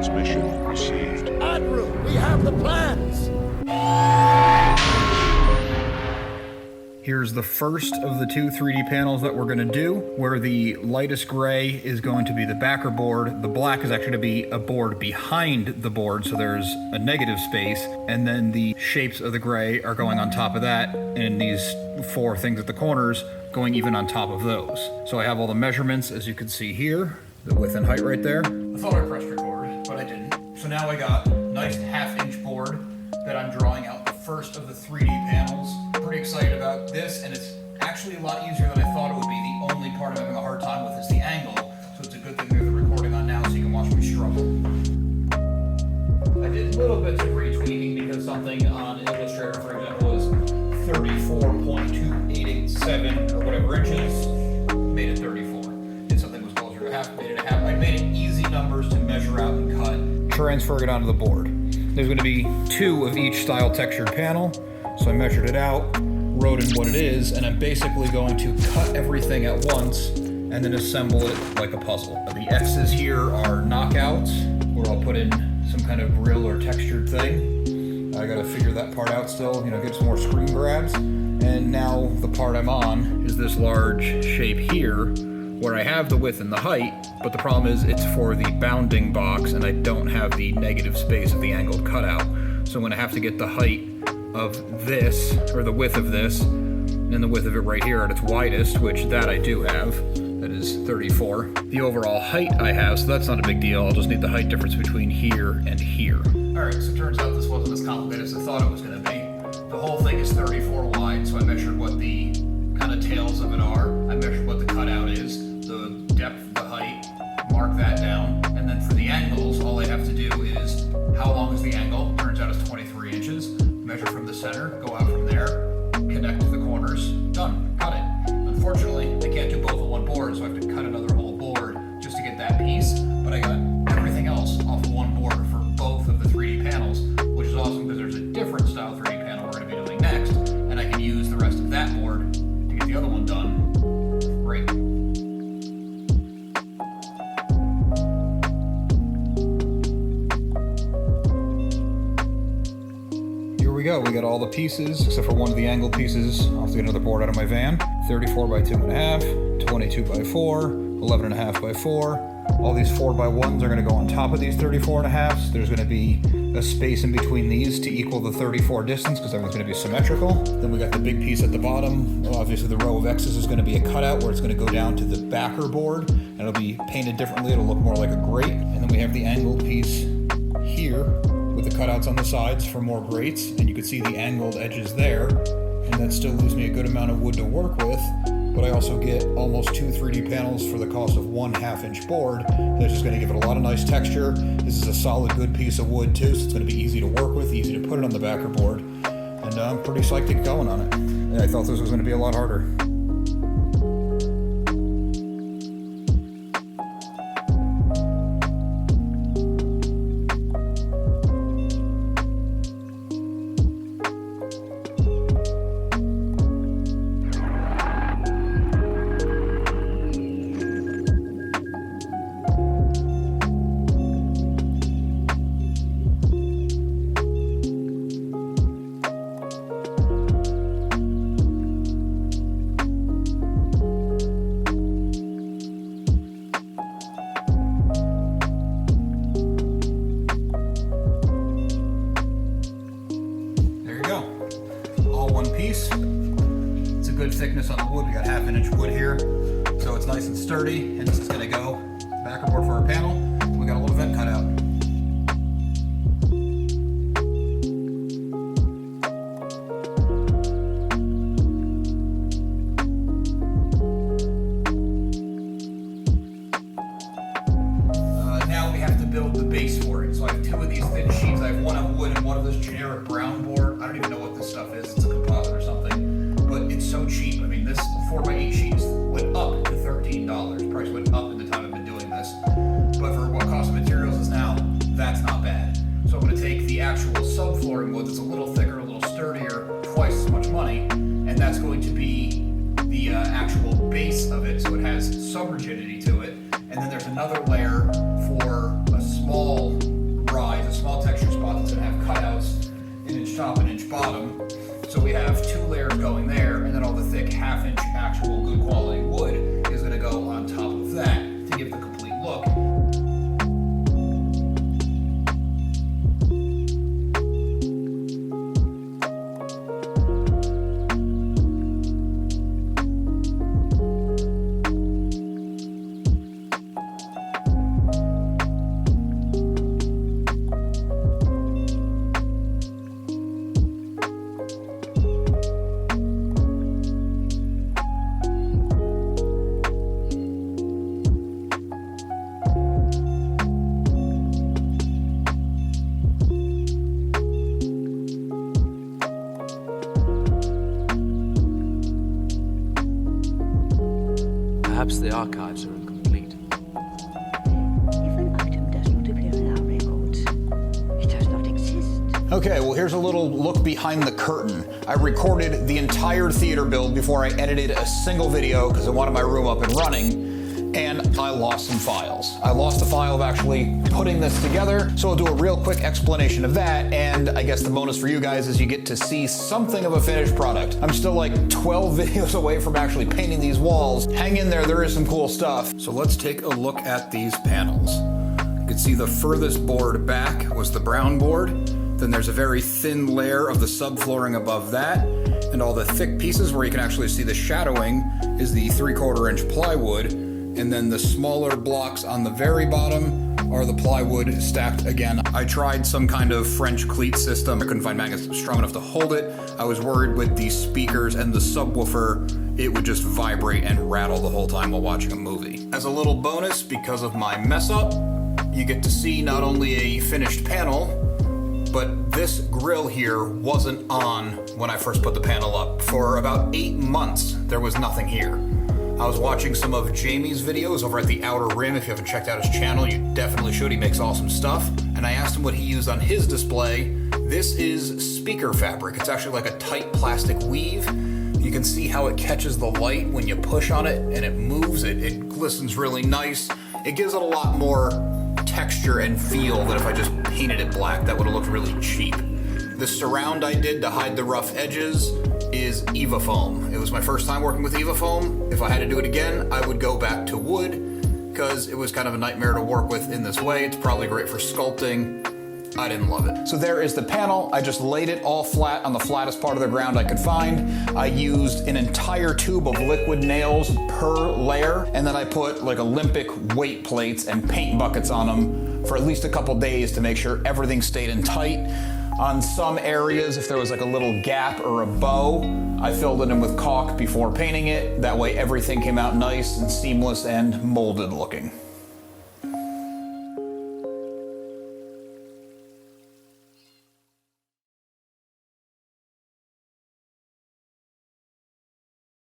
transmission received. Admiral, we have the plans! Here's the first of the two 3D panels that we're going to do, where the lightest gray is going to be the backer board. The black is actually going to be a board behind the board, so there's a negative space, and then the shapes of the gray are going on top of that, and these four things at the corners going even on top of those. So I have all the measurements, as you can see here, the width and height right there. I thought I pressed record, but I didn't. So now I got a nice half-inch board that I'm drawing out the first of the 3D panels. Pretty excited about this, and it's actually a lot easier than I thought it would be. The only part I'm having a hard time with is the angle, so it's a good thing we have the recording on now so you can watch me struggle. I did little bits of retweaking because something on Illustrator, for example, was 34.2887 or whatever inches, made it 34. Did something was closer to a half, made it a half. I made it easy numbers to measure out and cut. Transfer it onto the board. There's going to be two of each style textured panel. So I measured it out, wrote in what it is, and I'm basically going to cut everything at once and then assemble it like a puzzle. The X's here are knockouts, where I'll put in some kind of grill or textured thing. I gotta figure that part out still, get some more screen grabs. And now the part I'm on is this large shape here, where I have the width and the height, but the problem is it's for the bounding box and I don't have the negative space of the angled cutout. So I'm gonna have to get the height of this, or the width of this, and the width of it right here at its widest, which that I do have. That is 34. The overall height I have, so that's not a big deal. I'll just need the height difference between here and here. All right, so it turns out this wasn't as complicated as I thought it was gonna be. The whole thing is 34 wide, so I measured what the kind of tails of it are. I measured what the cutout is, the depth, the height, mark that down, and then for the angles, all I have to do is, how long is the angle? Turns out it's 23 inches. Measure from the center, go out from there, connect the corners, done, cut it. Unfortunately, I can't do both on one board, so I have to cut another whole board just to get that piece, but I got everything else off of one board for both of the 3D panels, which is awesome because there's a different style 3D panel we're going to be doing next, and I can use the rest of that board to get the other one done. Great. We got all the pieces except for one of the angled pieces. I'll have to get another board out of my van. 34 by 2.5, 22 by 4, 11.5 by 4. All these 4x1s are going to go on top of these 34.5s. There's going to be a space in between these to equal the 34 distance because everything's going to be symmetrical. Then we got the big piece at the bottom. Well, obviously the row of X's is going to be a cutout where it's going to go down to the backer board and it'll be painted differently. It'll look more like a grate. And then we have the angled piece here with the cutouts on the sides for more grates, and you can see the angled edges there, and that still leaves me a good amount of wood to work with, but I also get almost two 3D panels for the cost of one half-inch board. That's just going to give it a lot of nice texture. This is a solid, good piece of wood too, so it's going to be easy to work with, easy to put it on the backer board, and I'm pretty psyched to get going on it. I thought this was going to be a lot harder. It's a good thickness on the wood. We got half-inch wood here, so it's nice and sturdy, and this is going to go backer board for our panel. We got a little vent cut out. Now we have to build the base for it. So I have two of these thin sheets. I have one of wood and one of this generic brown board. I don't even know what this stuff is. It's a composite or something, but it's so cheap. I mean, this 4x8 sheets went up to $13. Price went up in the time I've been doing this. But for Perhaps the archives are incomplete. If an item does not appear in our records, it does not exist. Okay, well here's a little look behind the curtain. I recorded the entire theater build before I edited a single video because I wanted my room up and running, and I lost some files. I lost the file of actually putting this together, so I'll do a real quick explanation of that, and I guess the bonus for you guys is you get to see something of a finished product. I'm still like 12 videos away from actually painting these walls. Hang in there is some cool stuff. So let's take a look at these panels. You can see the furthest board back was the brown board. Then there's a very thin layer of the subflooring above that, and all the thick pieces where you can actually see the shadowing is the 3/4 inch plywood, and then the smaller blocks on the very bottom are the plywood stacked again. I tried some kind of French cleat system. I couldn't find magnets strong enough to hold it. I was worried with the speakers and the subwoofer, it would just vibrate and rattle the whole time while watching a movie. As a little bonus, because of my mess up, you get to see not only a finished panel, but this grill here wasn't on when I first put the panel up. For about 8 months, there was nothing here. I was watching some of Jamie's videos over at the Outer Rim. If you haven't checked out his channel, you definitely should. He makes awesome stuff. And I asked him what he used on his display. This is speaker fabric. It's actually like a tight plastic weave. You can see how it catches the light when you push on it and it moves. It glistens really nice. It gives it a lot more texture and feel than if I just painted it black. That would have looked really cheap. The surround I did to hide the rough edges is Eva foam. It was my first time working with Eva foam. If I had to do it again, I would go back to wood because it was kind of a nightmare to work with in this way. It's probably great for sculpting. I didn't love it. So there is the panel. I just laid it all flat on the flattest part of the ground I could find. I used an entire tube of liquid nails per layer, and then I put like Olympic weight plates and paint buckets on them for at least a couple days to make sure everything stayed in tight. On some areas, if there was like a little gap or a bow, I filled it in with caulk before painting it. That way everything came out nice and seamless and molded looking.